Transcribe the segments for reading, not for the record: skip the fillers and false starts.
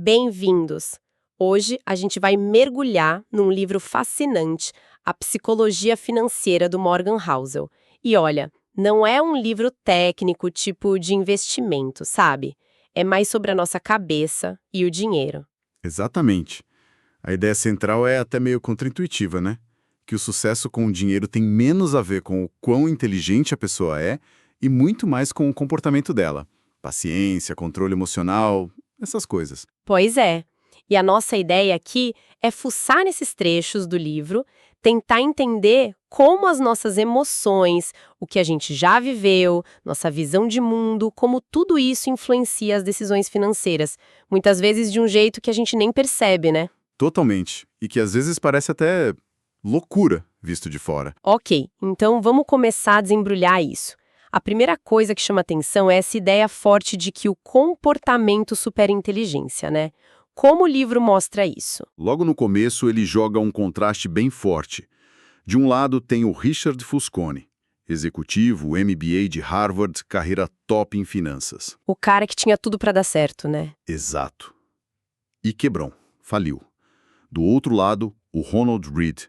Bem-vindos! Hoje a gente vai mergulhar num livro fascinante, A Psicologia Financeira do Morgan Housel. E olha, não é um livro técnico tipo de investimento, sabe? É mais sobre a nossa cabeça e o dinheiro. Exatamente. A ideia central é até meio contraintuitiva, né? Que o sucesso com o dinheiro tem menos a ver com o quão inteligente a pessoa é e muito mais com o comportamento dela. Paciência, controle emocional, essas coisas. Pois é. E a nossa ideia aqui é fuçar nesses trechos do livro, tentar entender como as nossas emoções, o que a gente já viveu, nossa visão de mundo, como tudo isso influencia as decisões financeiras, muitas vezes de um jeito que a gente nem percebe, né? Totalmente. E que às vezes parece até loucura, visto de fora. Ok, então vamos começar a desembrulhar isso. A primeira coisa que chama atenção é essa ideia forte de que o comportamento supera a inteligência, né? Como o livro mostra isso? Logo no começo, ele joga um contraste bem forte. De um lado tem o Richard Fusconi, executivo, MBA de Harvard, carreira top em finanças. O cara que tinha tudo para dar certo, né? Exato. E quebrou, faliu. Do outro lado, o Ronald Reed,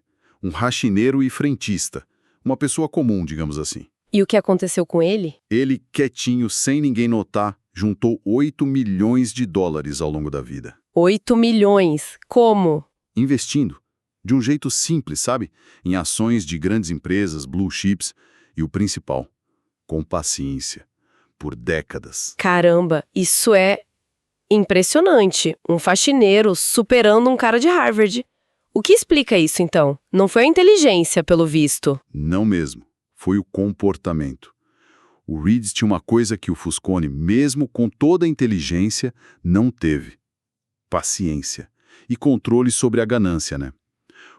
um rachineiro e frentista, uma pessoa comum, digamos assim. E o que aconteceu com ele? Ele, quietinho, sem ninguém notar, juntou 8 milhões de dólares ao longo da vida. 8 milhões. Como? Investindo. De um jeito simples, sabe? Em ações de grandes empresas, blue chips. E o principal, com paciência. Por décadas. Caramba, isso é impressionante. Um faxineiro superando um cara de Harvard. O que explica isso, então? Não foi a inteligência, pelo visto. Não mesmo. Foi o comportamento. O Reed tinha uma coisa que o Fusconi, mesmo com toda a inteligência, não teve. Paciência. E controle sobre a ganância, né?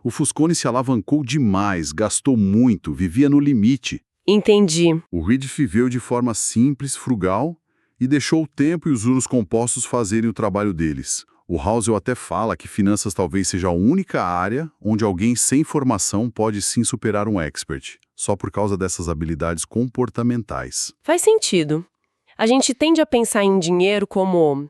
O Fusconi se alavancou demais, gastou muito, vivia no limite. Entendi. O Reed viveu de forma simples, frugal, e deixou o tempo e os juros compostos fazerem o trabalho deles. O Housel até fala que finanças talvez seja a única área onde alguém sem formação pode sim superar um expert, só por causa dessas habilidades comportamentais. Faz sentido. A gente tende a pensar em dinheiro como,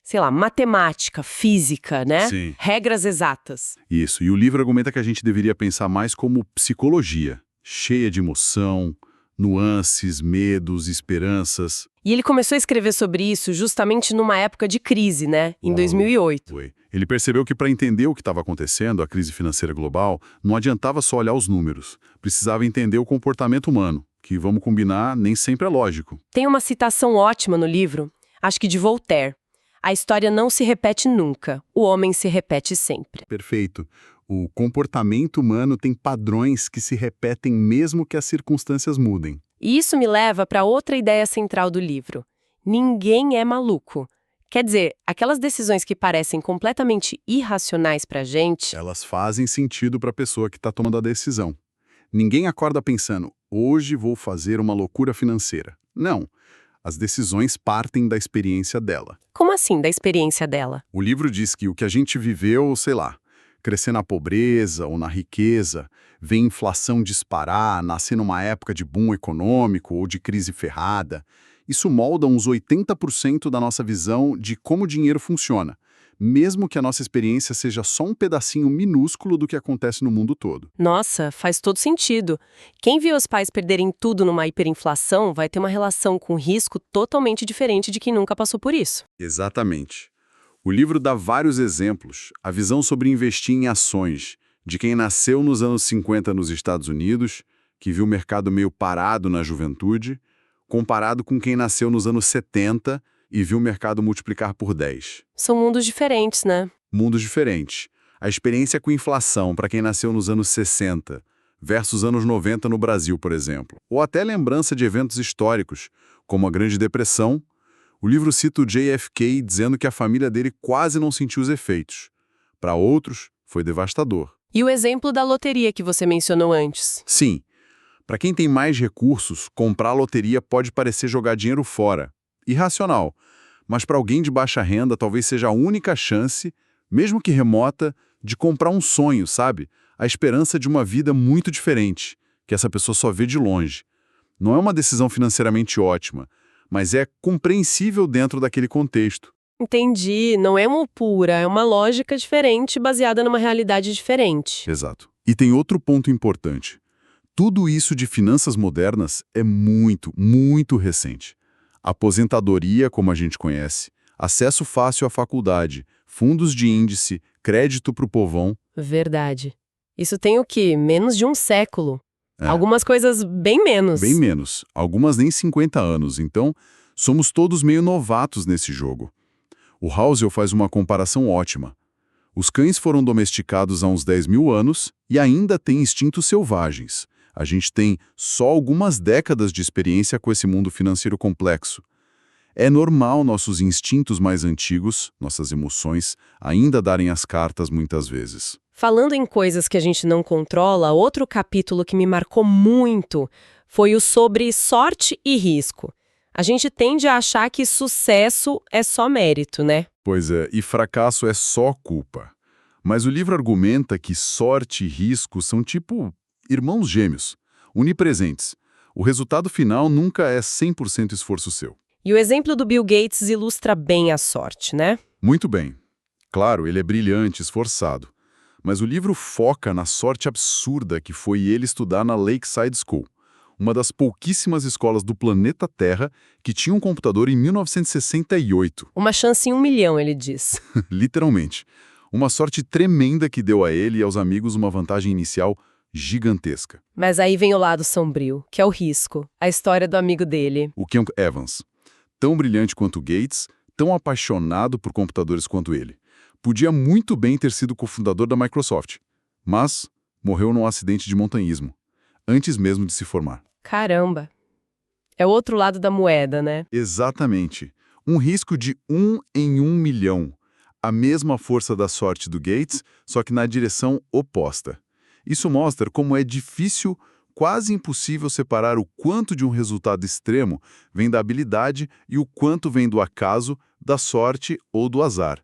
sei lá, matemática, física, né? Sim. Regras exatas. Isso, e o livro argumenta que a gente deveria pensar mais como psicologia, cheia de emoção, nuances, medos, esperanças. E ele começou a escrever sobre isso justamente numa época de crise, né? Em 2008. Foi. Ele percebeu que para entender o que estava acontecendo, a crise financeira global, não adiantava só olhar os números. Precisava entender o comportamento humano, que, vamos combinar, nem sempre é lógico. Tem uma citação ótima no livro, acho que de Voltaire. A história não se repete nunca, o homem se repete sempre. Perfeito. O comportamento humano tem padrões que se repetem mesmo que as circunstâncias mudem. E isso me leva para outra ideia central do livro. Ninguém é maluco. Quer dizer, aquelas decisões que parecem completamente irracionais para a gente... Elas fazem sentido para a pessoa que está tomando a decisão. Ninguém acorda pensando, hoje vou fazer uma loucura financeira. Não. As decisões partem da experiência dela. Como assim, da experiência dela? O livro diz que o que a gente viveu, sei lá, crescer na pobreza ou na riqueza, ver inflação disparar, nascer numa época de boom econômico ou de crise ferrada, isso molda uns 80% da nossa visão de como o dinheiro funciona, mesmo que a nossa experiência seja só um pedacinho minúsculo do que acontece no mundo todo. Nossa, faz todo sentido. Quem viu os pais perderem tudo numa hiperinflação vai ter uma relação com risco totalmente diferente de quem nunca passou por isso. Exatamente. O livro dá vários exemplos, a visão sobre investir em ações, de quem nasceu nos anos 50 nos Estados Unidos, que viu o mercado meio parado na juventude, comparado com quem nasceu nos anos 70 e viu o mercado multiplicar por 10. São mundos diferentes, né? Mundos diferentes. A experiência com inflação para quem nasceu nos anos 60 versus anos 90 no Brasil, por exemplo. Ou até lembrança de eventos históricos, como a Grande Depressão. O livro cita o JFK dizendo que a família dele quase não sentiu os efeitos. Para outros, foi devastador. E o exemplo da loteria que você mencionou antes? Sim. Para quem tem mais recursos, comprar a loteria pode parecer jogar dinheiro fora. Irracional. Mas para alguém de baixa renda, talvez seja a única chance, mesmo que remota, de comprar um sonho, sabe? A esperança de uma vida muito diferente, que essa pessoa só vê de longe. Não é uma decisão financeiramente ótima, mas é compreensível dentro daquele contexto. Entendi, não é uma pura, é uma lógica diferente baseada numa realidade diferente. Exato. E tem outro ponto importante. Tudo isso de finanças modernas é muito, muito recente. Aposentadoria, como a gente conhece, acesso fácil à faculdade, fundos de índice, crédito para o povão. Verdade. Isso tem o quê? Menos de um século. É, Algumas coisas bem menos. bem menos. Algumas nem 50 anos. Então, somos todos meio novatos nesse jogo. O Housel faz uma comparação ótima. Os cães foram domesticados há uns 10 mil anos e ainda têm instintos selvagens. A gente tem só algumas décadas de experiência com esse mundo financeiro complexo. É normal nossos instintos mais antigos, nossas emoções, ainda darem as cartas muitas vezes. Falando em coisas que a gente não controla, outro capítulo que me marcou muito foi o sobre sorte e risco. A gente tende a achar que sucesso é só mérito, né? Pois é, e fracasso é só culpa. Mas o livro argumenta que sorte e risco são tipo irmãos gêmeos, onipresentes. O resultado final nunca é 100% esforço seu. E o exemplo do Bill Gates ilustra bem a sorte, né? Muito bem. Claro, ele é brilhante, esforçado. Mas o livro foca na sorte absurda que foi ele estudar na Lakeside School, uma das pouquíssimas escolas do planeta Terra que tinha um computador em 1968. Uma chance em 1 milhão, ele diz. Literalmente. Uma sorte tremenda que deu a ele e aos amigos uma vantagem inicial gigantesca. Mas aí vem o lado sombrio, que é o risco, a história do amigo dele. O Ken Evans, tão brilhante quanto Gates, tão apaixonado por computadores quanto ele. Podia muito bem ter sido cofundador da Microsoft, mas morreu num acidente de montanhismo, antes mesmo de se formar. Caramba! É o outro lado da moeda, né? Exatamente. Um risco de 1 em 1 milhão. A mesma força da sorte do Gates, só que na direção oposta. Isso mostra como é difícil, quase impossível separar o quanto de um resultado extremo vem da habilidade e o quanto vem do acaso, da sorte ou do azar.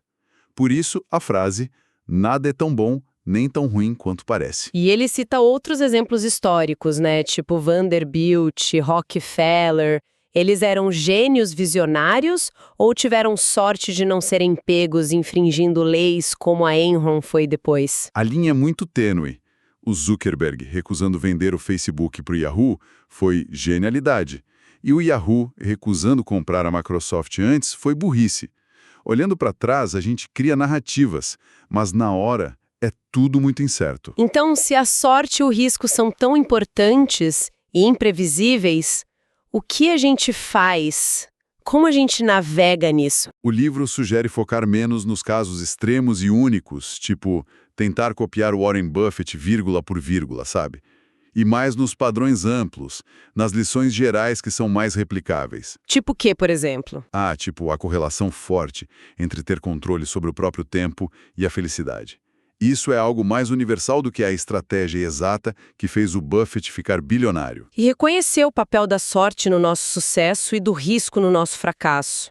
Por isso, a frase, nada é tão bom nem tão ruim quanto parece. E ele cita outros exemplos históricos, né? Tipo Vanderbilt, Rockefeller. Eles eram gênios visionários ou tiveram sorte de não serem pegos infringindo leis como a Enron foi depois? A linha é muito tênue. O Zuckerberg recusando vender o Facebook para o Yahoo foi genialidade. E o Yahoo recusando comprar a Microsoft antes foi burrice. Olhando para trás, a gente cria narrativas, mas na hora é tudo muito incerto. Então, se a sorte e o risco são tão importantes e imprevisíveis, o que a gente faz? Como a gente navega nisso? O livro sugere focar menos nos casos extremos e únicos, tipo tentar copiar o Warren Buffett vírgula por vírgula, sabe? E mais nos padrões amplos, nas lições gerais que são mais replicáveis. Tipo o quê, por exemplo? Tipo a correlação forte entre ter controle sobre o próprio tempo e a felicidade. Isso é algo mais universal do que a estratégia exata que fez o Buffett ficar bilionário. E reconhecer o papel da sorte no nosso sucesso e do risco no nosso fracasso.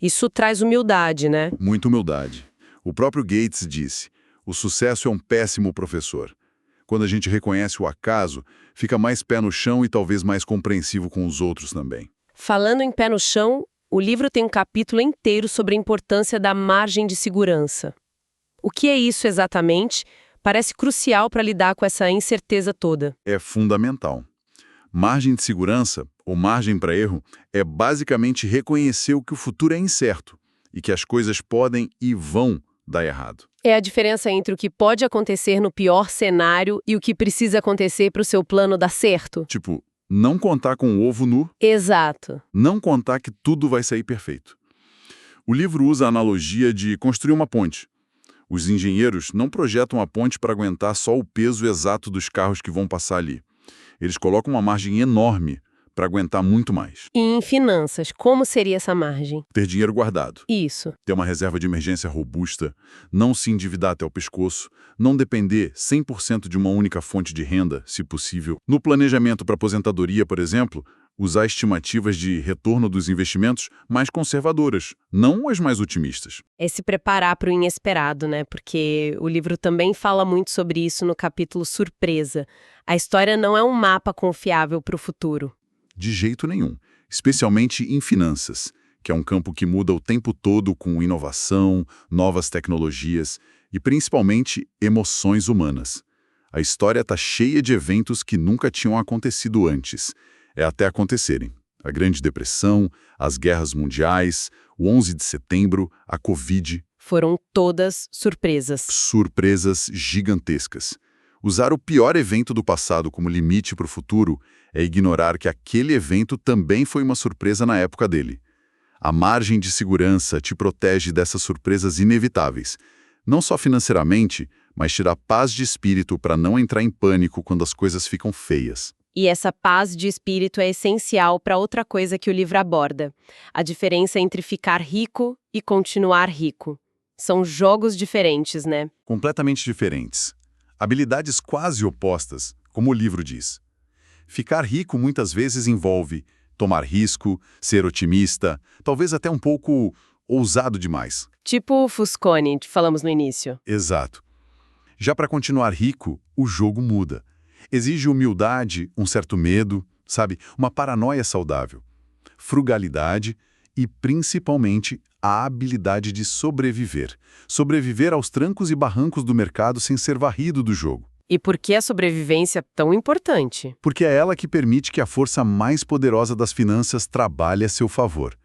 Isso traz humildade, né? Muita humildade. O próprio Gates disse, o sucesso é um péssimo professor. Quando a gente reconhece o acaso, fica mais pé no chão e talvez mais compreensivo com os outros também. Falando em pé no chão, o livro tem um capítulo inteiro sobre a importância da margem de segurança. O que é isso exatamente? Parece crucial para lidar com essa incerteza toda. É fundamental. Margem de segurança, ou margem para erro, é basicamente reconhecer o que o futuro é incerto e que as coisas podem e vão dar errado. É a diferença entre o que pode acontecer no pior cenário e o que precisa acontecer para o seu plano dar certo. Tipo, não contar com o ovo nu, Exato. não contar que tudo vai sair perfeito. O livro usa a analogia de construir uma ponte. Os engenheiros não projetam a ponte para aguentar só o peso exato dos carros que vão passar ali. Eles colocam uma margem enorme para aguentar muito mais. E em finanças, como seria essa margem? Ter dinheiro guardado, Isso. ter uma reserva de emergência robusta, não se endividar até o pescoço, não depender 100% de uma única fonte de renda, se possível. No planejamento para aposentadoria, por exemplo, usar estimativas de retorno dos investimentos mais conservadoras, não as mais otimistas. É se preparar para o inesperado, né? Porque o livro também fala muito sobre isso no capítulo Surpresa. A história não é um mapa confiável para o futuro. De jeito nenhum, especialmente em finanças, que é um campo que muda o tempo todo com inovação, novas tecnologias e principalmente emoções humanas. A história está cheia de eventos que nunca tinham acontecido antes, até acontecerem. A Grande Depressão, as guerras mundiais, o 11 de setembro, a Covid. Foram todas surpresas. Surpresas gigantescas. Usar o pior evento do passado como limite para o futuro é ignorar que aquele evento também foi uma surpresa na época dele. A margem de segurança te protege dessas surpresas inevitáveis, não só financeiramente, mas te dá paz de espírito para não entrar em pânico quando as coisas ficam feias. E essa paz de espírito é essencial para outra coisa que o livro aborda: a diferença entre ficar rico e continuar rico. São jogos diferentes, né? Completamente diferentes. Habilidades quase opostas, como o livro diz. Ficar rico muitas vezes envolve tomar risco, ser otimista, talvez até um pouco ousado demais. Tipo o Fuscone, que falamos no início. Exato. Já para continuar rico, o jogo muda. Exige humildade, um certo medo, sabe? Uma paranoia saudável. Frugalidade e, principalmente, a habilidade de sobreviver. Sobreviver aos trancos e barrancos do mercado sem ser varrido do jogo. E por que a sobrevivência é tão importante? Porque é ela que permite que a força mais poderosa das finanças trabalhe a seu favor.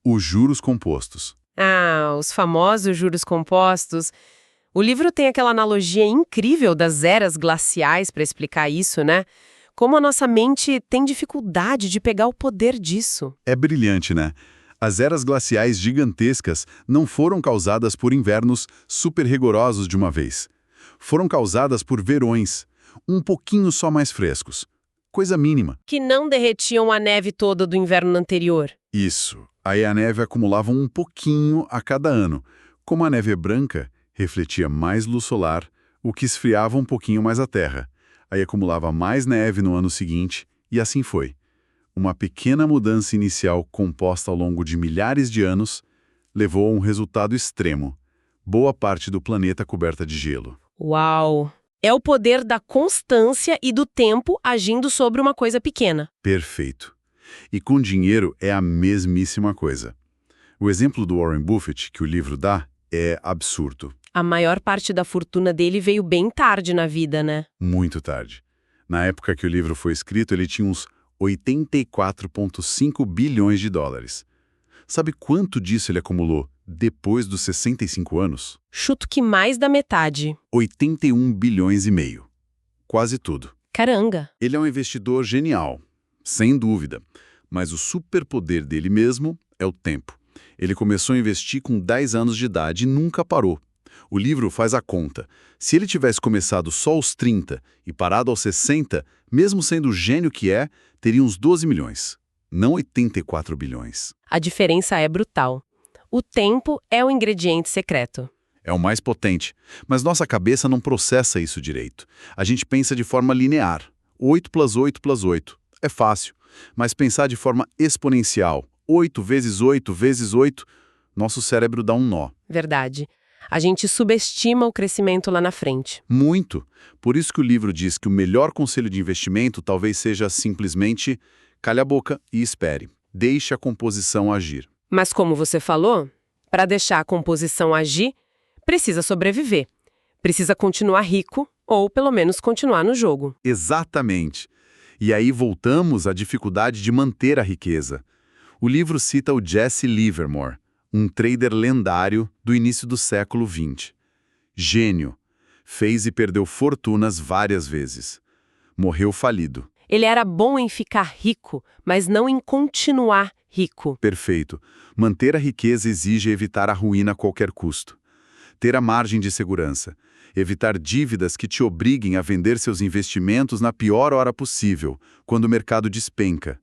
Os juros compostos. Ah, os famosos juros compostos. O livro tem aquela analogia incrível das eras glaciais para explicar isso, né? Como a nossa mente tem dificuldade de pegar o poder disso. É brilhante, né? As eras glaciais gigantescas não foram causadas por invernos super rigorosos de uma vez. Foram causadas por verões, um pouquinho só mais frescos. Coisa mínima. Que não derretiam a neve toda do inverno anterior. Isso. Aí a neve acumulava um pouquinho a cada ano. Como a neve é branca, refletia mais luz solar, o que esfriava um pouquinho mais a Terra. Aí acumulava mais neve no ano seguinte, e assim foi. Uma pequena mudança inicial composta ao longo de milhares de anos levou a um resultado extremo. Boa parte do planeta coberta de gelo. Uau! É o poder da constância e do tempo agindo sobre uma coisa pequena. Perfeito. E com dinheiro é a mesmíssima coisa. O exemplo do Warren Buffett que o livro dá é absurdo. A maior parte da fortuna dele veio bem tarde na vida, né? Muito tarde. Na época que o livro foi escrito, ele tinha uns 84,5 bilhões de dólares. Sabe quanto disso ele acumulou depois dos 65 anos? Chuto que mais da metade. 81 bilhões e meio. Quase tudo. Caranga! Ele é um investidor genial, sem dúvida, mas o superpoder dele mesmo é o tempo. Ele começou a investir com 10 anos de idade e nunca parou. O livro faz a conta. Se ele tivesse começado só aos 30 e parado aos 60, mesmo sendo o gênio que é, teria uns 12 milhões, não 84 bilhões. A diferença é brutal. O tempo é o ingrediente secreto. É o mais potente, mas nossa cabeça não processa isso direito. A gente pensa de forma linear. 8 plus 8 plus 8. É fácil, mas pensar de forma exponencial, 8 vezes 8 vezes 8, nosso cérebro dá um nó. Verdade. A gente subestima o crescimento lá na frente. Muito. Por isso que o livro diz que o melhor conselho de investimento talvez seja simplesmente cale a boca e espere. Deixe a composição agir. Mas como você falou, para deixar a composição agir, precisa sobreviver. Precisa continuar rico ou, pelo menos, continuar no jogo. Exatamente. E aí voltamos à dificuldade de manter a riqueza. O livro cita o Jesse Livermore, um trader lendário do início do século XX. Gênio. Fez e perdeu fortunas várias vezes. Morreu falido. Ele era bom em ficar rico, mas não em continuar rico. Perfeito. Manter a riqueza exige evitar a ruína a qualquer custo. Ter a margem de segurança. Evitar dívidas que te obriguem a vender seus investimentos na pior hora possível, quando o mercado despenca.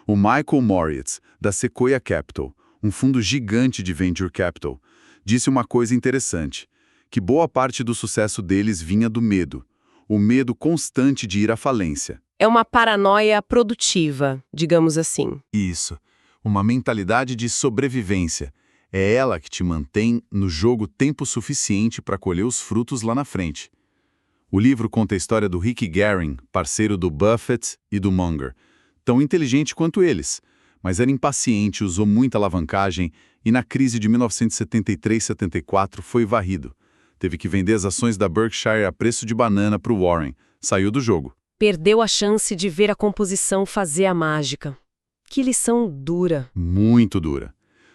O Michael Moritz, da Sequoia Capital, um fundo gigante de venture capital, disse uma coisa interessante, que boa parte do sucesso deles vinha do medo, o medo constante de ir à falência. É uma paranoia produtiva, digamos assim. Isso, uma mentalidade de sobrevivência. É ela que te mantém no jogo tempo suficiente para colher os frutos lá na frente. O livro conta a história do Rick Guerin, parceiro do Buffett e do Munger, tão inteligente quanto eles, mas era impaciente, usou muita alavancagem e na crise de 1973-74 foi varrido. Teve que vender as ações da Berkshire a preço de banana para o Warren. Saiu do jogo. Perdeu a chance de ver a composição fazer a mágica. Que lição dura. Muito dura.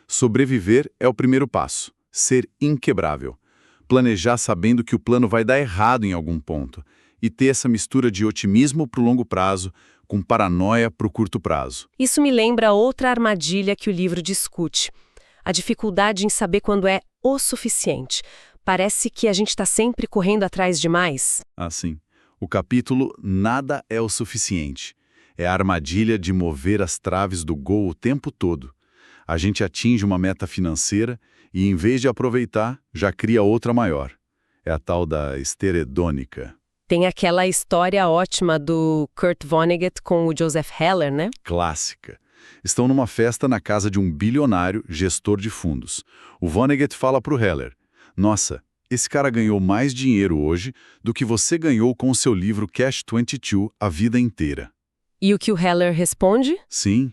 Sobreviver é o primeiro passo. Ser inquebrável. Planejar sabendo que o plano vai dar errado em algum ponto. E ter essa mistura de otimismo para o longo prazo com paranoia para o curto prazo. Isso me lembra outra armadilha que o livro discute. A dificuldade em saber quando é o suficiente. Parece que a gente está sempre correndo atrás demais. Assim, o capítulo Nada é o Suficiente. É a armadilha de mover as traves do gol o tempo todo. A gente atinge uma meta financeira e, em vez de aproveitar, já cria outra maior. É a tal da esteira hedônica. Tem aquela história ótima do Kurt Vonnegut com o Joseph Heller, né? Clássica. Estão numa festa na casa de um bilionário gestor de fundos. O Vonnegut fala para o Heller: "Nossa, esse cara ganhou mais dinheiro hoje do que você ganhou com o seu livro Cash 22 a vida inteira." E o que o Heller responde? Sim,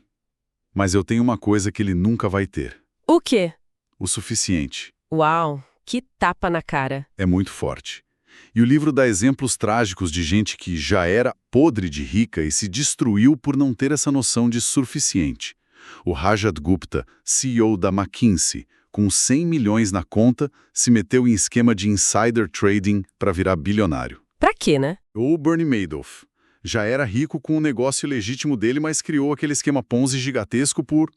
mas eu tenho uma coisa que ele nunca vai ter. O quê? O suficiente. Uau, que tapa na cara. É muito forte. E o livro dá exemplos trágicos de gente que já era podre de rica e se destruiu por não ter essa noção de suficiente. O Rajat Gupta, CEO da McKinsey, com 100 milhões na conta, se meteu em esquema de insider trading para virar bilionário. Pra quê, né? Ou o Bernie Madoff. Já era rico com o negócio legítimo dele, mas criou aquele esquema Ponzi gigantesco por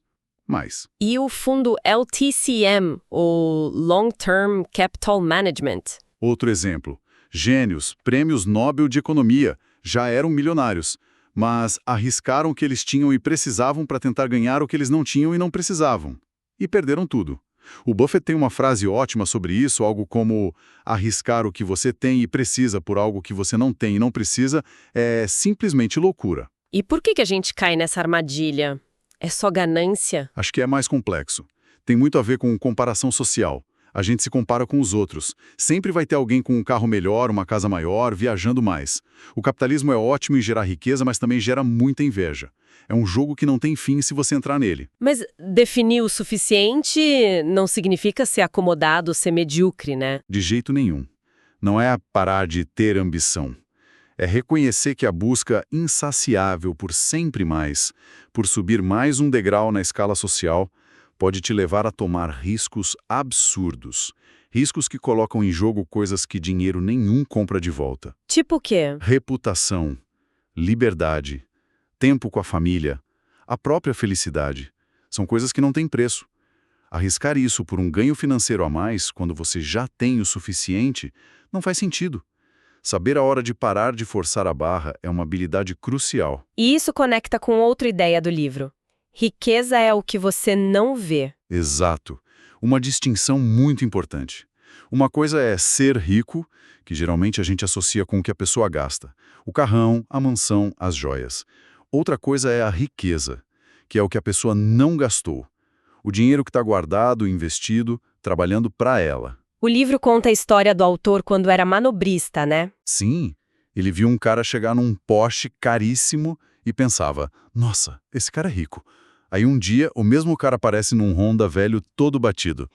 mais. E o fundo LTCM, o Long Term Capital Management. Outro exemplo. Gênios, prêmios Nobel de Economia, já eram milionários, mas arriscaram o que eles tinham e precisavam para tentar ganhar o que eles não tinham e não precisavam. E perderam tudo. O Buffett tem uma frase ótima sobre isso, algo como: arriscar o que você tem e precisa por algo que você não tem e não precisa é simplesmente loucura. E por que a gente cai nessa armadilha? É só ganância? Acho que é mais complexo. Tem muito a ver com comparação social. A gente se compara com os outros. Sempre vai ter alguém com um carro melhor, uma casa maior, viajando mais. O capitalismo é ótimo em gerar riqueza, mas também gera muita inveja. É um jogo que não tem fim se você entrar nele. Mas definir o suficiente não significa ser acomodado, ser medíocre, né? De jeito nenhum. Não é parar de ter ambição. É reconhecer que a busca insaciável por sempre mais, por subir mais um degrau na escala social, pode te levar a tomar riscos absurdos. Riscos que colocam em jogo coisas que dinheiro nenhum compra de volta. Tipo o quê? Reputação, liberdade, tempo com a família, a própria felicidade. São coisas que não têm preço. Arriscar isso por um ganho financeiro a mais, quando você já tem o suficiente, não faz sentido. Saber a hora de parar de forçar a barra é uma habilidade crucial. E isso conecta com outra ideia do livro. Riqueza é o que você não vê. Exato. Uma distinção muito importante. Uma coisa é ser rico, que geralmente a gente associa com o que a pessoa gasta. O carrão, a mansão, as joias. Outra coisa é a riqueza, que é o que a pessoa não gastou. O dinheiro que está guardado, investido, trabalhando para ela. O livro conta a história do autor quando era manobrista, né? Sim, ele viu um cara chegar num Porsche caríssimo e pensava: nossa, esse cara é rico. Aí um dia, o mesmo cara aparece num Honda velho todo batido.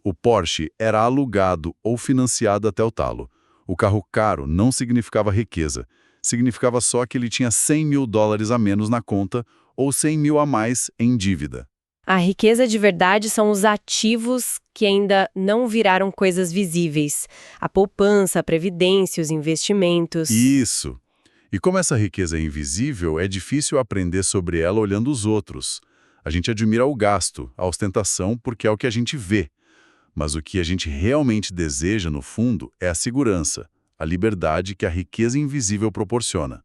O Porsche era alugado ou financiado até o talo. O carro caro não significava riqueza. Significava só que ele tinha $100 mil a menos na conta ou 100 mil a mais em dívida. A riqueza de verdade são os ativos que ainda não viraram coisas visíveis. A poupança, a previdência, os investimentos. Isso. E como essa riqueza é invisível, é difícil aprender sobre ela olhando os outros. A gente admira o gasto, a ostentação, porque é o que a gente vê. Mas o que a gente realmente deseja, no fundo, é a segurança, a liberdade que a riqueza invisível proporciona.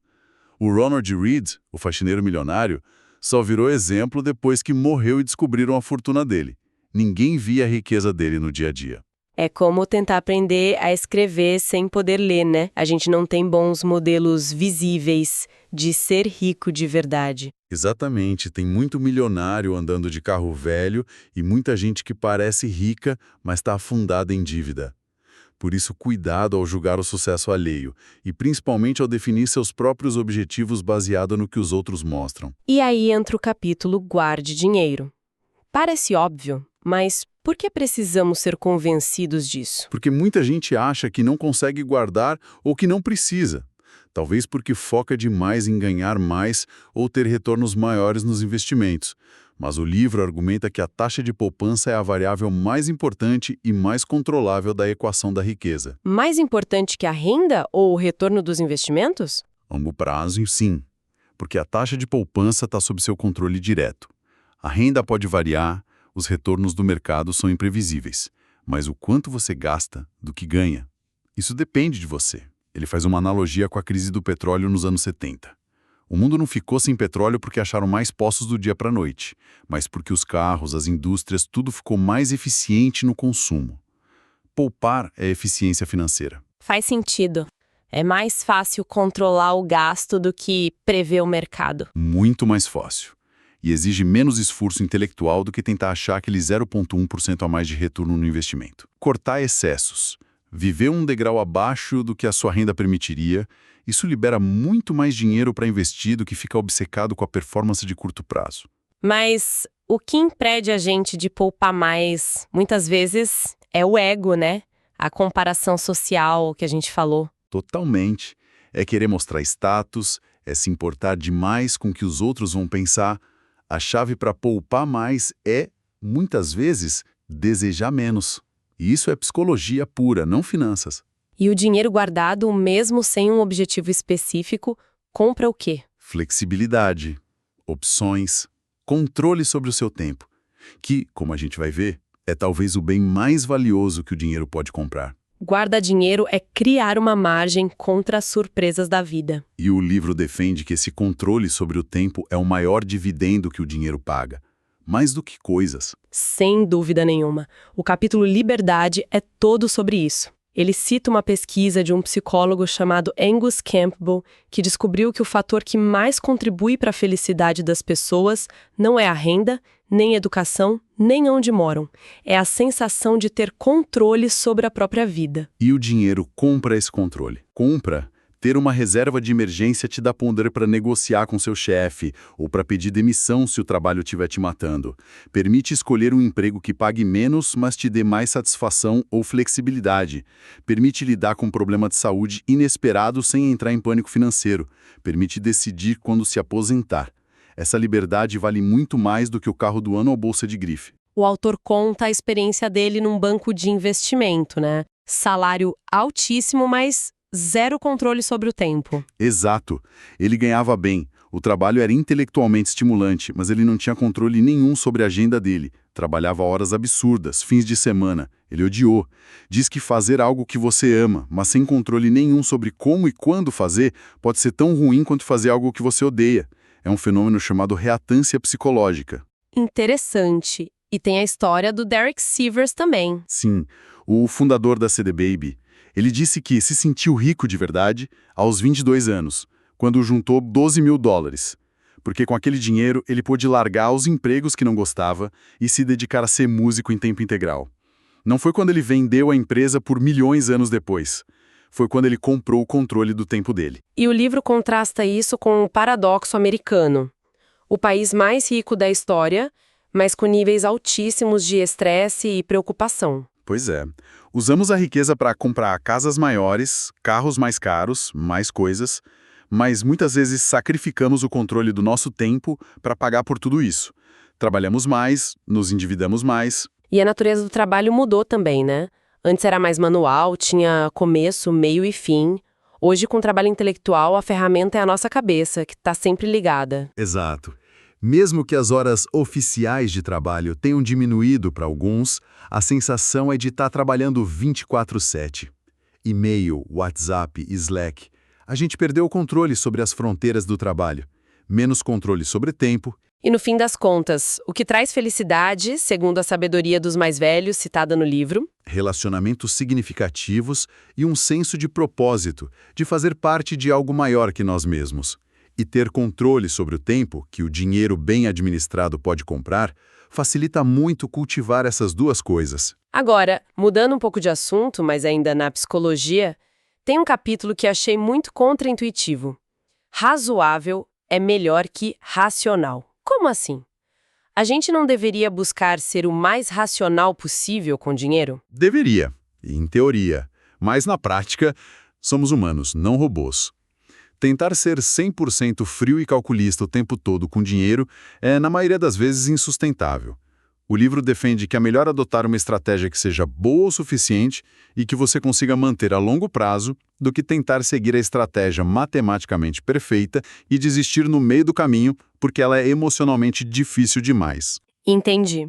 O Ronald Read, o faxineiro milionário, só virou exemplo depois que morreu e descobriram a fortuna dele. Ninguém via a riqueza dele no dia a dia. É como tentar aprender a escrever sem poder ler, né? A gente não tem bons modelos visíveis de ser rico de verdade. Exatamente, tem muito milionário andando de carro velho e muita gente que parece rica, mas está afundada em dívida. Por isso, cuidado ao julgar o sucesso alheio, e principalmente ao definir seus próprios objetivos baseado no que os outros mostram. E aí entra o capítulo Guarde Dinheiro. Parece óbvio, mas por que precisamos ser convencidos disso? Porque muita gente acha que não consegue guardar ou que não precisa. Talvez porque foca demais em ganhar mais ou ter retornos maiores nos investimentos. Mas o livro argumenta que a taxa de poupança é a variável mais importante e mais controlável da equação da riqueza. Mais importante que a renda ou o retorno dos investimentos? A longo prazo, sim, porque a taxa de poupança está sob seu controle direto. A renda pode variar, os retornos do mercado são imprevisíveis, mas o quanto você gasta do que ganha, isso depende de você. Ele faz uma analogia com a crise do petróleo nos anos 70. O mundo não ficou sem petróleo porque acharam mais poços do dia para a noite, mas porque os carros, as indústrias, tudo ficou mais eficiente no consumo. Poupar é eficiência financeira. Faz sentido. É mais fácil controlar o gasto do que prever o mercado. Muito mais fácil. E exige menos esforço intelectual do que tentar achar aquele 0,1% a mais de retorno no investimento. Cortar excessos. Viver um degrau abaixo do que a sua renda permitiria, isso libera muito mais dinheiro para investir do que ficar obcecado com a performance de curto prazo. Mas o que impede a gente de poupar mais, muitas vezes, é o ego, né? A comparação social que a gente falou. Totalmente. É querer mostrar status, é se importar demais com o que os outros vão pensar. A chave para poupar mais é, muitas vezes, desejar menos. E isso é psicologia pura, não finanças. E o dinheiro guardado, mesmo sem um objetivo específico, compra o quê? Flexibilidade, opções, controle sobre o seu tempo, que, como a gente vai ver, é talvez o bem mais valioso que o dinheiro pode comprar. Guardar dinheiro é criar uma margem contra as surpresas da vida. E o livro defende que esse controle sobre o tempo é o maior dividendo que o dinheiro paga. Mais do que coisas. Sem dúvida nenhuma. O capítulo Liberdade é todo sobre isso. Ele cita uma pesquisa de um psicólogo chamado Angus Campbell, que descobriu que o fator que mais contribui para a felicidade das pessoas não é a renda, nem a educação, nem onde moram. É a sensação de ter controle sobre a própria vida. E o dinheiro compra esse controle. Compra. Ter uma reserva de emergência te dá poder para negociar com seu chefe ou para pedir demissão se o trabalho estiver te matando. Permite escolher um emprego que pague menos, mas te dê mais satisfação ou flexibilidade. Permite lidar com um problema de saúde inesperado sem entrar em pânico financeiro. Permite decidir quando se aposentar. Essa liberdade vale muito mais do que o carro do ano ou bolsa de grife. O autor conta a experiência dele num banco de investimento, né? Salário altíssimo, mas zero controle sobre o tempo. Exato. Ele ganhava bem. O trabalho era intelectualmente estimulante, mas ele não tinha controle nenhum sobre a agenda dele. Trabalhava horas absurdas, fins de semana. Ele odiou. Diz que fazer algo que você ama, mas sem controle nenhum sobre como e quando fazer, pode ser tão ruim quanto fazer algo que você odeia. É um fenômeno chamado reatância psicológica. Interessante. E tem a história do Derek Sivers também. Sim, o fundador da CD Baby. Ele disse que se sentiu rico de verdade aos 22 anos, quando juntou $12 mil. Porque com aquele dinheiro ele pôde largar os empregos que não gostava e se dedicar a ser músico em tempo integral. Não foi quando ele vendeu a empresa por milhões anos depois. Foi quando ele comprou o controle do tempo dele. E o livro contrasta isso com o paradoxo americano. O país mais rico da história, mas com níveis altíssimos de estresse e preocupação. Pois é. Usamos a riqueza para comprar casas maiores, carros mais caros, mais coisas, mas muitas vezes sacrificamos o controle do nosso tempo para pagar por tudo isso. Trabalhamos mais, nos endividamos mais. E a natureza do trabalho mudou também, né? Antes era mais manual, tinha começo, meio e fim. Hoje, com o trabalho intelectual, a ferramenta é a nossa cabeça, que está sempre ligada. Exato. Mesmo que as horas oficiais de trabalho tenham diminuído para alguns, a sensação é de estar trabalhando 24/7. E-mail, WhatsApp, Slack. A gente perdeu o controle sobre as fronteiras do trabalho. Menos controle sobre tempo. E no fim das contas, o que traz felicidade, segundo a sabedoria dos mais velhos citada no livro? Relacionamentos significativos e um senso de propósito, de fazer parte de algo maior que nós mesmos. E ter controle sobre o tempo, que o dinheiro bem administrado pode comprar, facilita muito cultivar essas duas coisas. Agora, mudando um pouco de assunto, mas ainda na psicologia, tem um capítulo que achei muito contraintuitivo. Razoável é melhor que racional. Como assim? A gente não deveria buscar ser o mais racional possível com dinheiro? Deveria, em teoria, mas na prática, somos humanos, não robôs. Tentar ser 100% frio e calculista o tempo todo com dinheiro é, na maioria das vezes, insustentável. O livro defende que é melhor adotar uma estratégia que seja boa o suficiente e que você consiga manter a longo prazo do que tentar seguir a estratégia matematicamente perfeita e desistir no meio do caminho porque ela é emocionalmente difícil demais. Entendi.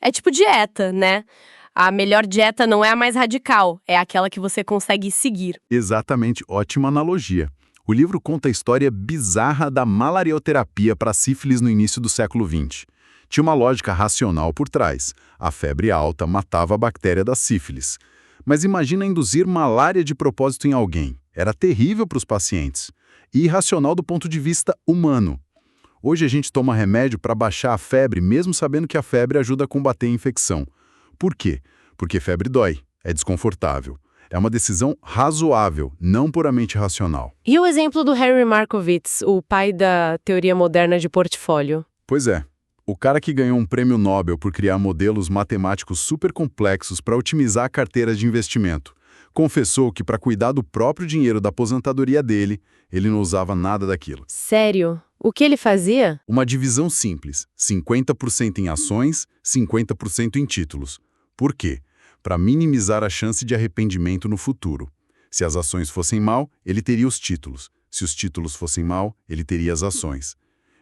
É tipo dieta, né? A melhor dieta não é a mais radical, é aquela que você consegue seguir. Exatamente, ótima analogia. O livro conta a história bizarra da malarioterapia para sífilis no início do século XX. Tinha uma lógica racional por trás. A febre alta matava a bactéria da sífilis. Mas imagina induzir malária de propósito em alguém. Era terrível para os pacientes. E irracional do ponto de vista humano. Hoje a gente toma remédio para baixar a febre, mesmo sabendo que a febre ajuda a combater a infecção. Por quê? Porque febre dói, é desconfortável. É uma decisão razoável, não puramente racional. E o exemplo do Harry Markowitz, o pai da teoria moderna de portfólio? Pois é. O cara que ganhou um prêmio Nobel por criar modelos matemáticos super complexos para otimizar a carteira de investimento, confessou que para cuidar do próprio dinheiro da aposentadoria dele, ele não usava nada daquilo. Sério? O que ele fazia? Uma divisão simples, 50% em ações, 50% em títulos. Por quê? Para minimizar a chance de arrependimento no futuro. Se as ações fossem mal, ele teria os títulos. Se os títulos fossem mal, ele teria as ações.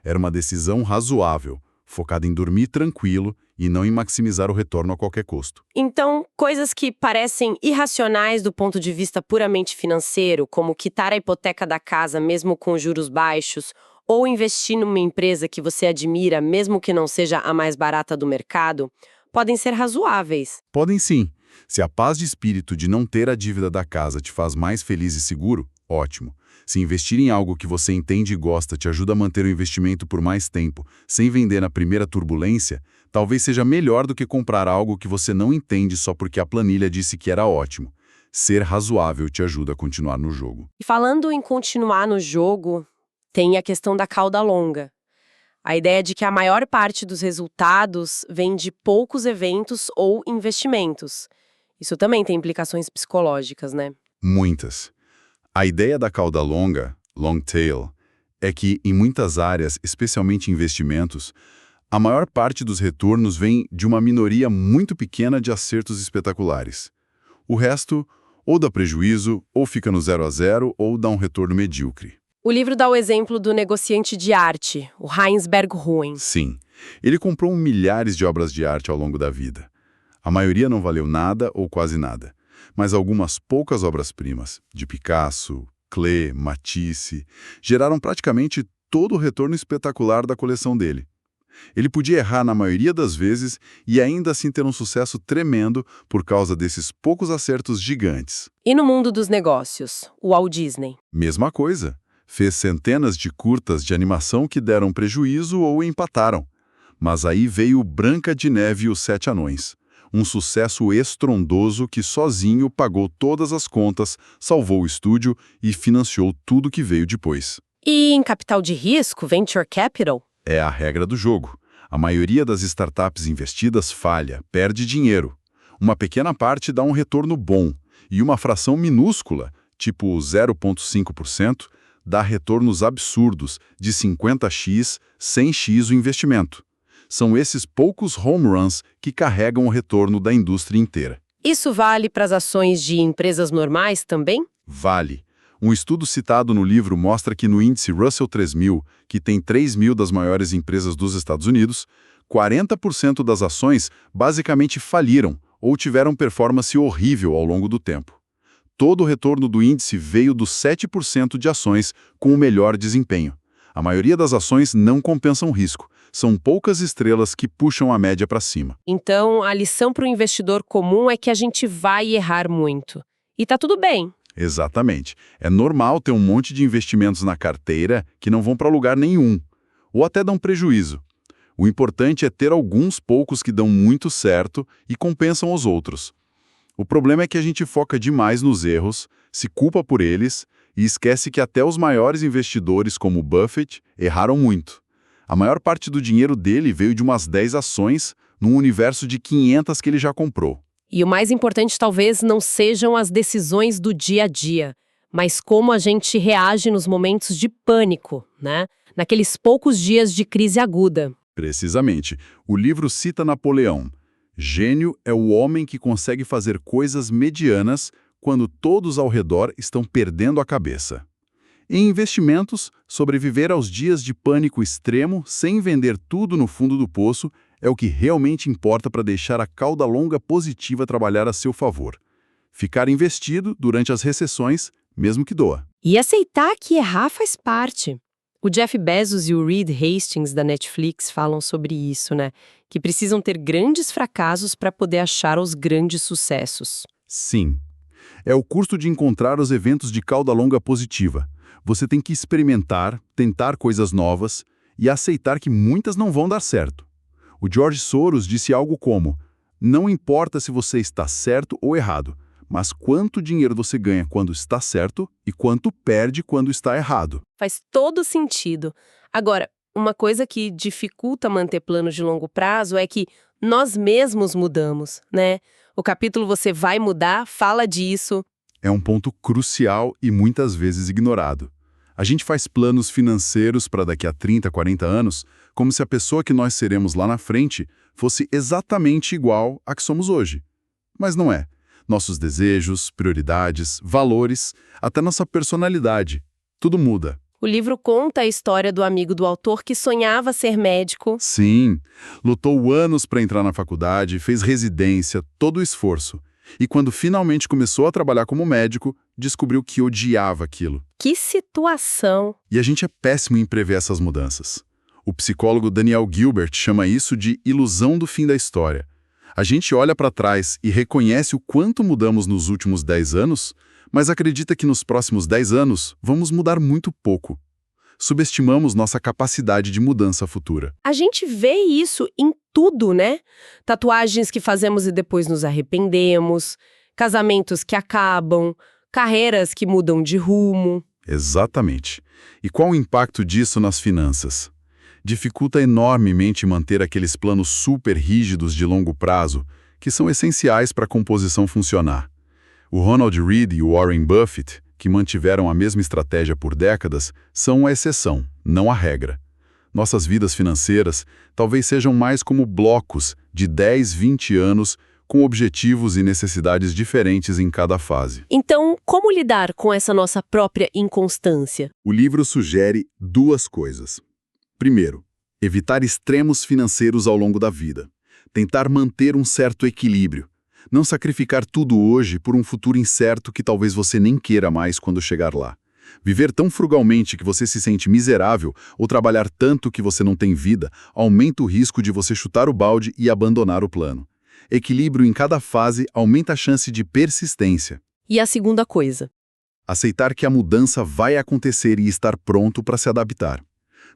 Era uma decisão razoável, focada em dormir tranquilo e não em maximizar o retorno a qualquer custo. Então, coisas que parecem irracionais do ponto de vista puramente financeiro, como quitar a hipoteca da casa mesmo com juros baixos, ou investir numa empresa que você admira, mesmo que não seja a mais barata do mercado, podem ser razoáveis. Podem sim. Se a paz de espírito de não ter a dívida da casa te faz mais feliz e seguro, ótimo. Se investir em algo que você entende e gosta te ajuda a manter o investimento por mais tempo, sem vender na primeira turbulência, talvez seja melhor do que comprar algo que você não entende só porque a planilha disse que era ótimo. Ser razoável te ajuda a continuar no jogo. E falando em continuar no jogo, tem a questão da cauda longa. A ideia de que a maior parte dos resultados vem de poucos eventos ou investimentos. Isso também tem implicações psicológicas, né? Muitas. A ideia da cauda longa, long tail, é que, em muitas áreas, especialmente investimentos, a maior parte dos retornos vem de uma minoria muito pequena de acertos espetaculares. O resto, ou dá prejuízo, ou fica no 0 a 0, ou dá um retorno medíocre. O livro dá o exemplo do negociante de arte, o Heinz Berggruen. Sim, ele comprou milhares de obras de arte ao longo da vida. A maioria não valeu nada ou quase nada, mas algumas poucas obras-primas, de Picasso, Klee, Matisse, geraram praticamente todo o retorno espetacular da coleção dele. Ele podia errar na maioria das vezes e ainda assim ter um sucesso tremendo por causa desses poucos acertos gigantes. E no mundo dos negócios, o Walt Disney. Mesma coisa. Fez centenas de curtas de animação que deram prejuízo ou empataram. Mas aí veio Branca de Neve e os Sete Anões. Um sucesso estrondoso que sozinho pagou todas as contas, salvou o estúdio e financiou tudo que veio depois. E em capital de risco, venture capital? É a regra do jogo. A maioria das startups investidas falha, perde dinheiro. Uma pequena parte dá um retorno bom, e uma fração minúscula, tipo 0,5%, dá retornos absurdos de 50x, 100x o investimento. São esses poucos home runs que carregam o retorno da indústria inteira. Isso vale para as ações de empresas normais também? Vale. Um estudo citado no livro mostra que no índice Russell 3000, que tem 3.000 das maiores empresas dos Estados Unidos, 40% das ações basicamente faliram ou tiveram performance horrível ao longo do tempo. Todo o retorno do índice veio dos 7% de ações com o melhor desempenho. A maioria das ações não compensam risco. São poucas estrelas que puxam a média para cima. Então, a lição para o investidor comum é que a gente vai errar muito. E tá tudo bem. Exatamente. É normal ter um monte de investimentos na carteira que não vão para lugar nenhum, ou até dão prejuízo. O importante é ter alguns poucos que dão muito certo e compensam os outros. O problema é que a gente foca demais nos erros, se culpa por eles e esquece que até os maiores investidores, como Buffett, erraram muito. A maior parte do dinheiro dele veio de umas 10 ações num universo de 500 que ele já comprou. E o mais importante talvez não sejam as decisões do dia a dia, mas como a gente reage nos momentos de pânico, né? Naqueles poucos dias de crise aguda. Precisamente. O livro cita Napoleão. Gênio é o homem que consegue fazer coisas medianas quando todos ao redor estão perdendo a cabeça. Em investimentos, sobreviver aos dias de pânico extremo sem vender tudo no fundo do poço é o que realmente importa para deixar a cauda longa positiva trabalhar a seu favor. Ficar investido durante as recessões, mesmo que doa. E aceitar que errar faz parte. O Jeff Bezos e o Reed Hastings da Netflix falam sobre isso, né? Que precisam ter grandes fracassos para poder achar os grandes sucessos. Sim. É o custo de encontrar os eventos de cauda longa positiva. Você tem que experimentar, tentar coisas novas e aceitar que muitas não vão dar certo. O George Soros disse algo como: não importa se você está certo ou errado, mas quanto dinheiro você ganha quando está certo e quanto perde quando está errado. Faz todo sentido. Agora, uma coisa que dificulta manter planos de longo prazo é que nós mesmos mudamos, né? O capítulo Você Vai Mudar fala disso. É um ponto crucial e muitas vezes ignorado. A gente faz planos financeiros para daqui a 30, 40 anos, como se a pessoa que nós seremos lá na frente fosse exatamente igual à que somos hoje. Mas não é. Nossos desejos, prioridades, valores, até nossa personalidade. Tudo muda. O livro conta a história do amigo do autor que sonhava ser médico. Sim, lutou anos para entrar na faculdade, fez residência, todo o esforço. E quando finalmente começou a trabalhar como médico, descobriu que odiava aquilo. Que situação! E a gente é péssimo em prever essas mudanças. O psicólogo Daniel Gilbert chama isso de ilusão do fim da história. A gente olha para trás e reconhece o quanto mudamos nos últimos 10 anos, mas acredita que nos próximos 10 anos vamos mudar muito pouco. Subestimamos nossa capacidade de mudança futura. A gente vê isso em tudo, né? Tatuagens que fazemos e depois nos arrependemos, casamentos que acabam, carreiras que mudam de rumo. Exatamente. E qual o impacto disso nas finanças? Dificulta enormemente manter aqueles planos super rígidos de longo prazo, que são essenciais para a composição funcionar. O Ronald Read e o Warren Buffett, que mantiveram a mesma estratégia por décadas, são a exceção, não a regra. Nossas vidas financeiras talvez sejam mais como blocos de 10, 20 anos, com objetivos e necessidades diferentes em cada fase. Então, como lidar com essa nossa própria inconstância? O livro sugere duas coisas. Primeiro, evitar extremos financeiros ao longo da vida. Tentar manter um certo equilíbrio. Não sacrificar tudo hoje por um futuro incerto que talvez você nem queira mais quando chegar lá. Viver tão frugalmente que você se sente miserável ou trabalhar tanto que você não tem vida aumenta o risco de você chutar o balde e abandonar o plano. Equilíbrio em cada fase aumenta a chance de persistência. E a segunda coisa? Aceitar que a mudança vai acontecer e estar pronto para se adaptar.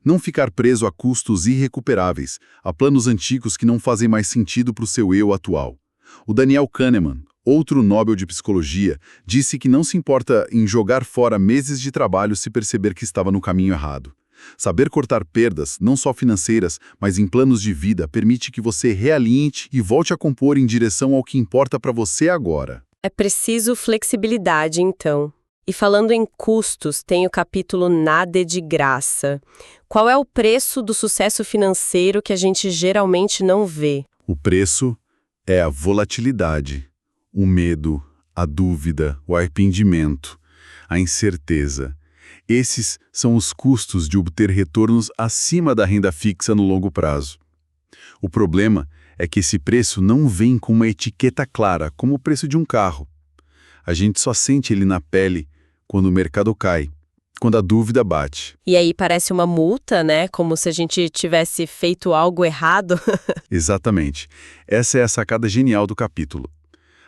Não ficar preso a custos irrecuperáveis, a planos antigos que não fazem mais sentido para o seu eu atual. O Daniel Kahneman, outro Nobel de Psicologia, disse que não se importa em jogar fora meses de trabalho se perceber que estava no caminho errado. Saber cortar perdas, não só financeiras, mas em planos de vida, permite que você realinhe e volte a compor em direção ao que importa para você agora. É preciso flexibilidade, então. E falando em custos, tem o capítulo Nada é de graça. Qual é o preço do sucesso financeiro que a gente geralmente não vê? O preço é a volatilidade, o medo, a dúvida, o arrependimento, a incerteza. Esses são os custos de obter retornos acima da renda fixa no longo prazo. O problema é que esse preço não vem com uma etiqueta clara, como o preço de um carro. A gente só sente ele na pele quando o mercado cai, quando a dúvida bate. E aí parece uma multa, né? Como se a gente tivesse feito algo errado. Exatamente. Essa é a sacada genial do capítulo.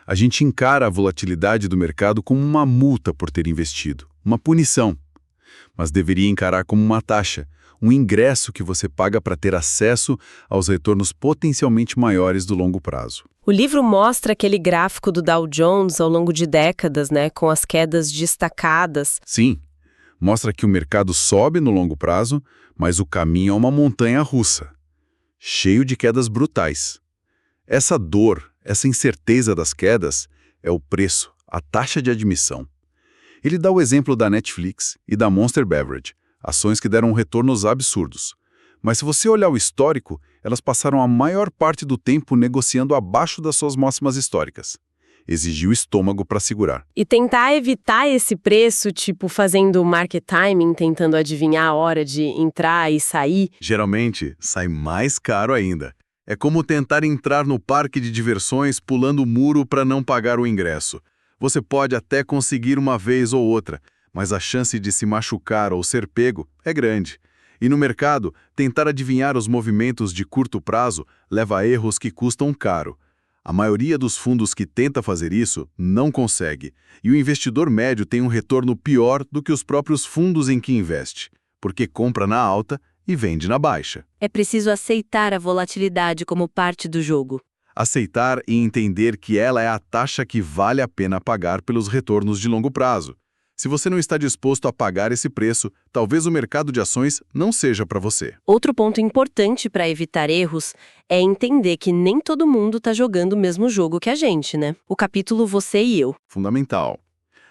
A gente encara a volatilidade do mercado como uma multa por ter investido, uma punição. Mas deveria encarar como uma taxa, um ingresso que você paga para ter acesso aos retornos potencialmente maiores do longo prazo. O livro mostra aquele gráfico do Dow Jones ao longo de décadas, né, com as quedas destacadas. Sim, mostra que o mercado sobe no longo prazo, mas o caminho é uma montanha russa, cheio de quedas brutais. Essa dor, essa incerteza das quedas, é o preço, a taxa de admissão. Ele dá o exemplo da Netflix e da Monster Beverage, ações que deram retornos absurdos. Mas se você olhar o histórico, elas passaram a maior parte do tempo negociando abaixo das suas máximas históricas. Exigiu estômago para segurar. E tentar evitar esse preço, tipo fazendo market timing, tentando adivinhar a hora de entrar e sair. Geralmente, sai mais caro ainda. É como tentar entrar no parque de diversões pulando o muro para não pagar o ingresso. Você pode até conseguir uma vez ou outra, mas a chance de se machucar ou ser pego é grande. E no mercado, tentar adivinhar os movimentos de curto prazo leva a erros que custam caro. A maioria dos fundos que tenta fazer isso não consegue, e o investidor médio tem um retorno pior do que os próprios fundos em que investe, porque compra na alta e vende na baixa. É preciso aceitar a volatilidade como parte do jogo. Aceitar e entender que ela é a taxa que vale a pena pagar pelos retornos de longo prazo. Se você não está disposto a pagar esse preço, talvez o mercado de ações não seja para você. Outro ponto importante para evitar erros é entender que nem todo mundo está jogando o mesmo jogo que a gente, né? O capítulo Você e Eu. Fundamental.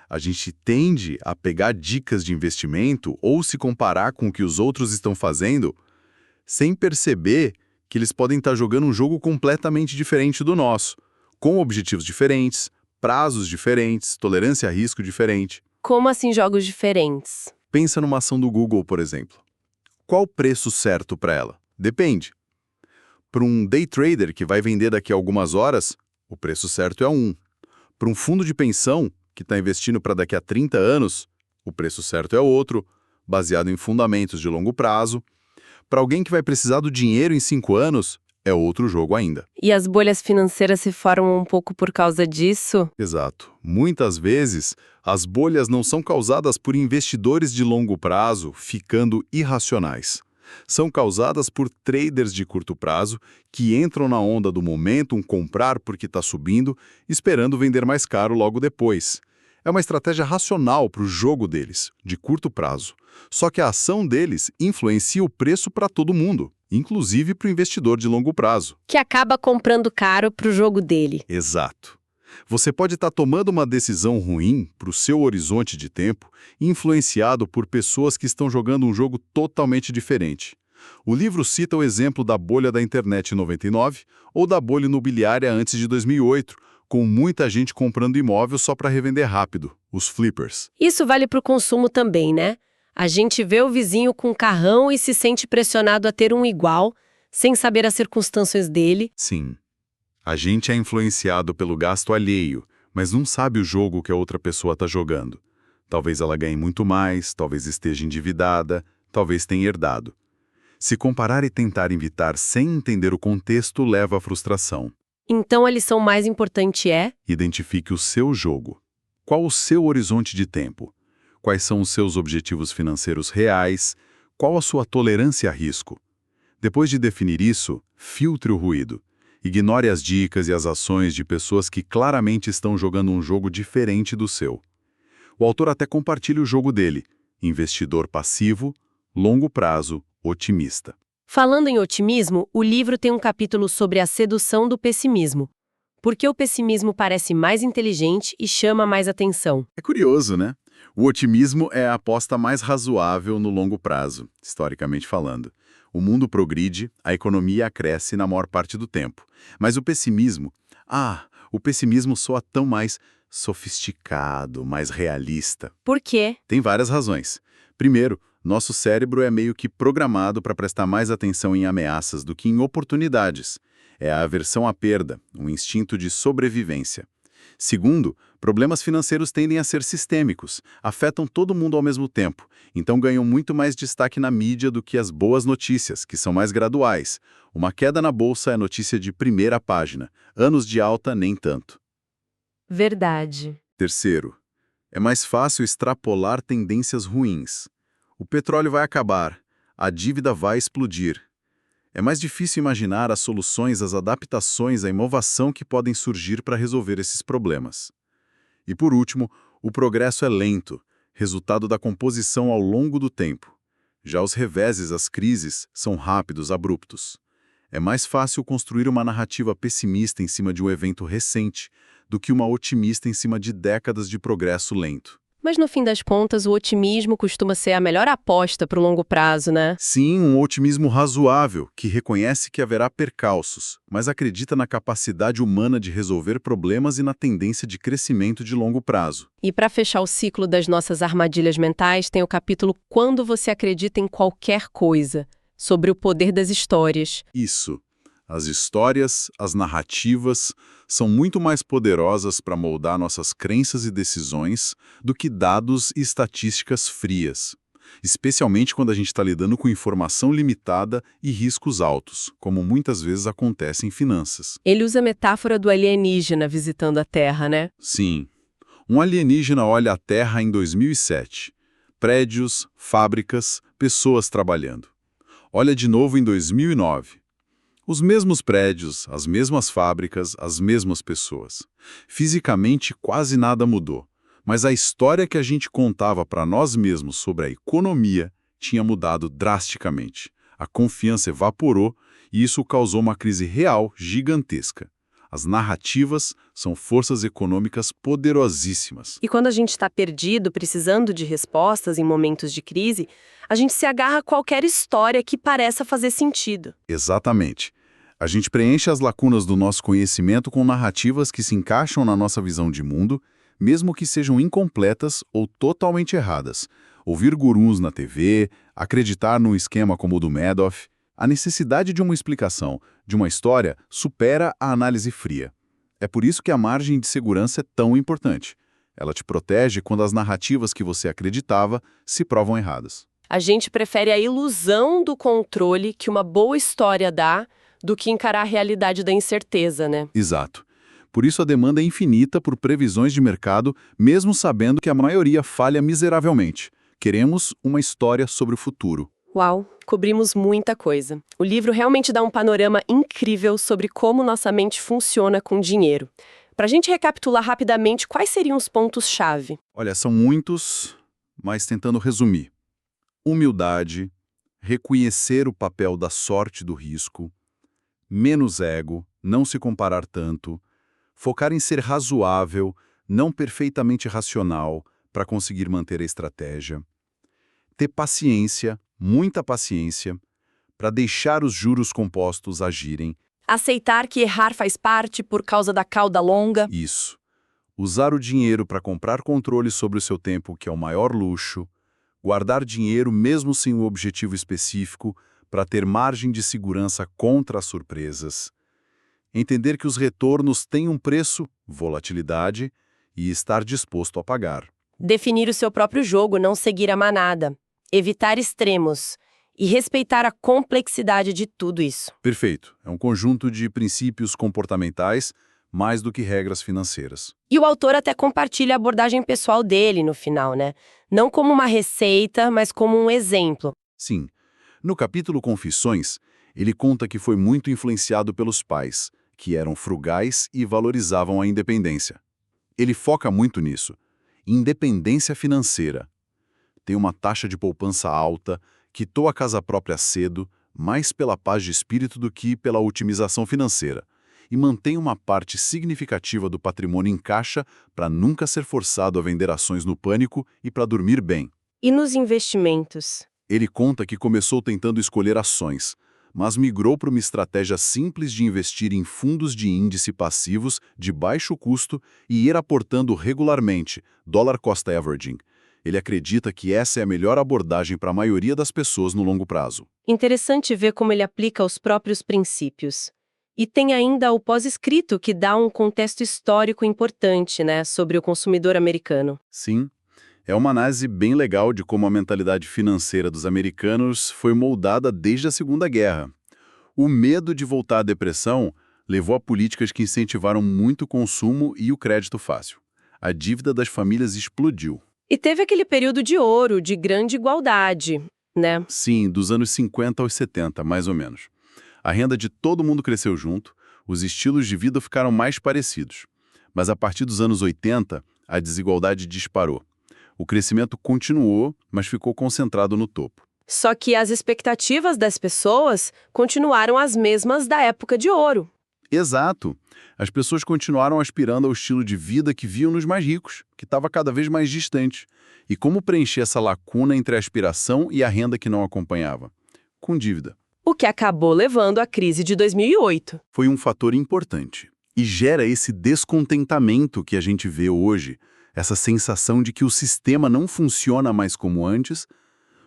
A gente tende a pegar dicas de investimento ou se comparar com o que os outros estão fazendo, sem perceber que eles podem estar jogando um jogo completamente diferente do nosso, com objetivos diferentes, prazos diferentes, tolerância a risco diferente. Como assim jogos diferentes? Pensa numa ação do Google, por exemplo. Qual o preço certo para ela? Depende. Para um day trader que vai vender daqui a algumas horas, o preço certo é 1. Para um fundo de pensão que está investindo para daqui a 30 anos, o preço certo é outro, baseado em fundamentos de longo prazo. Para alguém que vai precisar do dinheiro em 5 anos, é outro jogo ainda. E as bolhas financeiras se formam um pouco por causa disso? Exato. Muitas vezes, as bolhas não são causadas por investidores de longo prazo ficando irracionais. São causadas por traders de curto prazo que entram na onda do momentum, comprar porque está subindo, esperando vender mais caro logo depois. É uma estratégia racional para o jogo deles, de curto prazo. Só que a ação deles influencia o preço para todo mundo, inclusive para o investidor de longo prazo. Que acaba comprando caro para o jogo dele. Exato. Você pode estar tomando uma decisão ruim para o seu horizonte de tempo, influenciado por pessoas que estão jogando um jogo totalmente diferente. O livro cita o exemplo da bolha da internet em 99 ou da bolha imobiliária antes de 2008, com muita gente comprando imóvel só para revender rápido, os flippers. Isso vale para o consumo também, né? A gente vê o vizinho com um carrão e se sente pressionado a ter um igual, sem saber as circunstâncias dele. Sim. A gente é influenciado pelo gasto alheio, mas não sabe o jogo que a outra pessoa está jogando. Talvez ela ganhe muito mais, talvez esteja endividada, talvez tenha herdado. Se comparar e tentar evitar sem entender o contexto leva à frustração. Então a lição mais importante é: Identifique o seu jogo. Qual o seu horizonte de tempo? Quais são os seus objetivos financeiros reais? Qual a sua tolerância a risco? Depois de definir isso, filtre o ruído. Ignore as dicas e as ações de pessoas que claramente estão jogando um jogo diferente do seu. O autor até compartilha o jogo dele: investidor passivo, longo prazo, otimista. falando em otimismo, o livro tem um capítulo sobre a sedução do pessimismo. Por que o pessimismo parece mais inteligente e chama mais atenção? É curioso, né? O otimismo é a aposta mais razoável no longo prazo, historicamente falando. O mundo progride, a economia cresce na maior parte do tempo. Mas o pessimismo soa tão mais sofisticado, mais realista. Por quê? Tem várias razões. Primeiro, nosso cérebro é meio que programado para prestar mais atenção em ameaças do que em oportunidades. É a aversão à perda, um instinto de sobrevivência. Segundo, problemas financeiros tendem a ser sistêmicos, afetam todo mundo ao mesmo tempo, então ganham muito mais destaque na mídia do que as boas notícias, que são mais graduais. Uma queda na bolsa é notícia de primeira página, anos de alta nem tanto. Verdade. Terceiro, é mais fácil extrapolar tendências ruins. O petróleo vai acabar, a dívida vai explodir. É mais difícil imaginar as soluções, as adaptações, a inovação que podem surgir para resolver esses problemas. E por último, o progresso é lento, resultado da composição ao longo do tempo. Já os reveses, as crises, são rápidos, abruptos. É mais fácil construir uma narrativa pessimista em cima de um evento recente do que uma otimista em cima de décadas de progresso lento. Mas no fim das contas, o otimismo costuma ser a melhor aposta para o longo prazo, né? Sim, um otimismo razoável, que reconhece que haverá percalços, mas acredita na capacidade humana de resolver problemas e na tendência de crescimento de longo prazo. E para fechar o ciclo das nossas armadilhas mentais, tem o capítulo Quando você acredita em qualquer coisa, sobre o poder das histórias. Isso. As histórias, as narrativas, são muito mais poderosas para moldar nossas crenças e decisões do que dados e estatísticas frias, especialmente quando a gente está lidando com informação limitada e riscos altos, como muitas vezes acontece em finanças. Ele usa a metáfora do alienígena visitando a Terra, né? Sim. Um alienígena olha a Terra em 2007. Prédios, fábricas, pessoas trabalhando. Olha de novo em 2009. Os mesmos prédios, as mesmas fábricas, as mesmas pessoas. Fisicamente, quase nada mudou, mas a história que a gente contava para nós mesmos sobre a economia tinha mudado drasticamente. A confiança evaporou e isso causou uma crise real gigantesca. As narrativas são forças econômicas poderosíssimas. E quando a gente está perdido, precisando de respostas em momentos de crise, a gente se agarra a qualquer história que pareça fazer sentido. Exatamente. A gente preenche as lacunas do nosso conhecimento com narrativas que se encaixam na nossa visão de mundo, mesmo que sejam incompletas ou totalmente erradas. Ouvir gurus na TV, acreditar num esquema como o do Madoff. A necessidade de uma explicação, de uma história, supera a análise fria. É por isso que a margem de segurança é tão importante. Ela te protege quando as narrativas que você acreditava se provam erradas. A gente prefere a ilusão do controle que uma boa história dá do que encarar a realidade da incerteza, né? Exato. Por isso a demanda é infinita por previsões de mercado, mesmo sabendo que a maioria falha miseravelmente. Queremos uma história sobre o futuro. Uau, cobrimos muita coisa. O livro realmente dá um panorama incrível sobre como nossa mente funciona com dinheiro. Para a gente recapitular rapidamente, quais seriam os pontos-chave? Olha, são muitos, mas tentando resumir. Humildade, reconhecer o papel da sorte e do risco, menos ego, não se comparar tanto, focar em ser razoável, não perfeitamente racional, para conseguir manter a estratégia, ter paciência, muita paciência, para deixar os juros compostos agirem. Aceitar que errar faz parte por causa da cauda longa. Isso. Usar o dinheiro para comprar controle sobre o seu tempo, que é o maior luxo. Guardar dinheiro mesmo sem um objetivo específico, para ter margem de segurança contra as surpresas. Entender que os retornos têm um preço, volatilidade, e estar disposto a pagar. Definir o seu próprio jogo, não seguir a manada. Evitar extremos. E respeitar a complexidade de tudo isso. Perfeito. É um conjunto de princípios comportamentais, mais do que regras financeiras. E o autor até compartilha a abordagem pessoal dele no final, né? Não como uma receita, mas como um exemplo. Sim. No capítulo Confissões, ele conta que foi muito influenciado pelos pais, que eram frugais e valorizavam a independência. Ele foca muito nisso. Independência financeira. Tem uma taxa de poupança alta, quitou a casa própria cedo, mais pela paz de espírito do que pela otimização financeira, e mantém uma parte significativa do patrimônio em caixa para nunca ser forçado a vender ações no pânico e para dormir bem. E nos investimentos? Ele conta que começou tentando escolher ações, mas migrou para uma estratégia simples de investir em fundos de índice passivos de baixo custo e ir aportando regularmente, dollar cost averaging. Ele acredita que essa é a melhor abordagem para a maioria das pessoas no longo prazo. Interessante ver como ele aplica os próprios princípios. E tem ainda o pós-escrito, que dá um contexto histórico importante, né, sobre o consumidor americano. Sim, é uma análise bem legal de como a mentalidade financeira dos americanos foi moldada desde a Segunda Guerra. O medo de voltar à depressão levou a políticas que incentivaram muito o consumo e o crédito fácil. A dívida das famílias explodiu. E teve aquele período de ouro, de grande igualdade. né? Sim, dos anos 50 aos 70, mais ou menos. A renda de todo mundo cresceu junto, os estilos de vida ficaram mais parecidos. Mas a partir dos anos 80, a desigualdade disparou. O crescimento continuou, mas ficou concentrado no topo. Só que as expectativas das pessoas continuaram as mesmas da época de ouro. Exato. As pessoas continuaram aspirando ao estilo de vida que viam nos mais ricos, que estava cada vez mais distante. E como preencher essa lacuna entre a aspiração e a renda que não acompanhava? Com dívida. O que acabou levando à crise de 2008. Foi um fator importante. E gera esse descontentamento que a gente vê hoje, essa sensação de que o sistema não funciona mais como antes,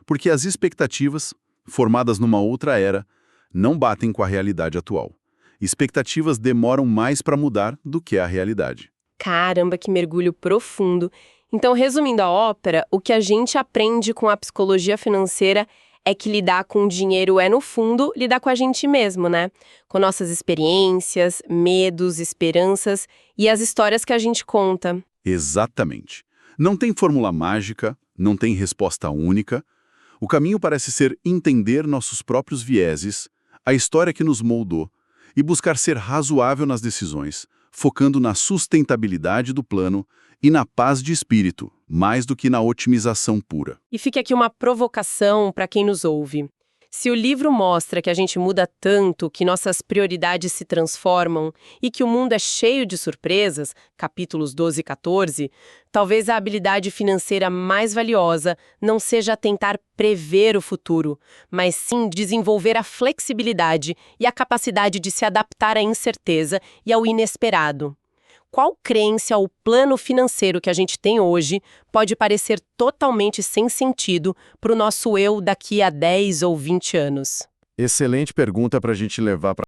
porque as expectativas, formadas numa outra era, não batem com a realidade atual. Expectativas demoram mais para mudar do que a realidade. Caramba, que mergulho profundo. Então, resumindo a ópera, o que a gente aprende com a psicologia financeira é que lidar com o dinheiro é, no fundo, lidar com a gente mesmo, né? Com nossas experiências, medos, esperanças e as histórias que a gente conta. Exatamente. Não tem fórmula mágica, não tem resposta única. O caminho parece ser entender nossos próprios vieses, a história que nos moldou, e buscar ser razoável nas decisões, focando na sustentabilidade do plano e na paz de espírito, mais do que na otimização pura. E fica aqui uma provocação para quem nos ouve. Se o livro mostra que a gente muda tanto, que nossas prioridades se transformam e que o mundo é cheio de surpresas, capítulos 12 e 14, talvez a habilidade financeira mais valiosa não seja tentar prever o futuro, mas sim desenvolver a flexibilidade e a capacidade de se adaptar à incerteza e ao inesperado. Qual crença ou plano financeiro que a gente tem hoje pode parecer totalmente sem sentido para o nosso eu daqui a 10 ou 20 anos? Excelente pergunta para a gente levar para